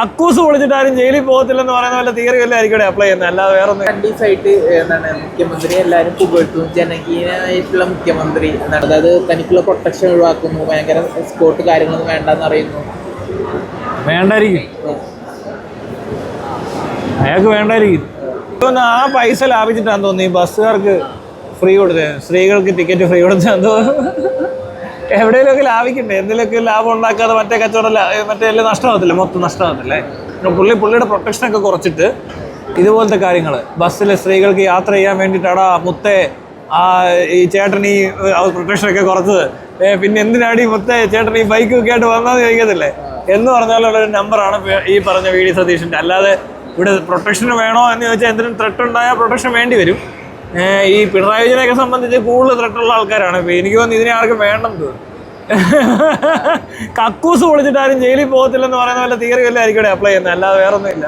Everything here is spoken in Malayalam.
കക്കൂസ് പൊളിച്ചിട്ട് ആരും ജയിലിൽ പോകത്തില്ലെന്ന് പറയുന്ന പോലെ തിയറി വല്ല ആയിരിക്കും അപ്ലൈ ചെയ്യുന്നത്, അല്ലാതെ വേറെ ഒന്നും. കണ്ടീസായിട്ട് എന്താണ് മുഖ്യമന്ത്രി എല്ലാവരും പുകഴ്ത്തും, ജനകീയനായിട്ടുള്ള മുഖ്യമന്ത്രി എന്നാണ്. അതായത് തനിക്കുള്ള പ്രൊട്ടക്ഷൻ ഒഴിവാക്കുന്നു, ഭയങ്കര സ്പോട്ട് കാര്യങ്ങളൊന്നും വേണ്ടെന്ന് അറിയുന്നു. വേണ്ടായിരിക്കും, അയാൾക്ക് വേണ്ടായിരിക്കും. ആ പൈസ ലാഭിച്ചിട്ടാന്ന് തോന്നുന്നു ഈ ബസ്സുകാർക്ക് ഫ്രീ കൊടുത്തത്, സ്ത്രീകൾക്ക് ടിക്കറ്റ് ഫ്രീ കൊടുത്തതെന്ന് തോന്നുന്നു. എവിടെയെങ്കിലുമൊക്കെ ലാഭിക്കണ്ടേ, എന്തെങ്കിലുമൊക്കെ ലാഭം ഉണ്ടാക്കാതെ മറ്റേ കച്ചവടം മറ്റേ എല്ലാം നഷ്ടമാകത്തില്ല, മൊത്തം നഷ്ടമാകത്തില്ലേ. പുള്ളിയുടെ പ്രൊട്ടക്ഷനൊക്കെ കുറച്ചിട്ട് ഇതുപോലത്തെ കാര്യങ്ങൾ ബസ്സിൽ സ്ത്രീകൾക്ക് യാത്ര ചെയ്യാൻ വേണ്ടിയിട്ടാണ് മുത്തേ ഈ ചേട്ടൻ ഈ പ്രൊട്ടക്ഷനൊക്കെ കുറച്ചത്. പിന്നെ എന്തിനാണ് ഈ മുത്തേ ചേട്ടൻ ഈ ബൈക്ക് ഒക്കെ ആയിട്ട് വന്നതെന്ന് ചോദിക്കത്തില്ലേ എന്ന് പറഞ്ഞാലുള്ളൊരു നമ്പറാണ് ഈ പറഞ്ഞ വി ഡി സതീഷിൻ്റെ. അല്ലാതെ ഇവിടെ പ്രൊട്ടക്ഷൻ വേണോ എന്ന് ചോദിച്ചാൽ എന്തിനും ത്രെട്ട് ഉണ്ടായാൽ പ്രൊട്ടക്ഷൻ വേണ്ടി വരും. ഈ പിണറായി വിജയനെയൊക്കെ സംബന്ധിച്ച് കൂടുതൽ ത്രെട്ടുള്ള ആൾക്കാരാണ്. ഇപ്പം എനിക്ക് തോന്നുന്നു ഇതിനെ ആർക്കും വേണ്ടെന്ന്. കക്കൂസ് പൊളിച്ചിട്ട് ആരും ജയിലിൽ പോകത്തില്ലെന്ന് പറയുന്ന പോലെ തിയറി വല്ല ആയിരിക്കും അപ്ലൈ ചെയ്യുന്നത്, അല്ലാതെ വേറെ ഒന്നും ഇല്ല.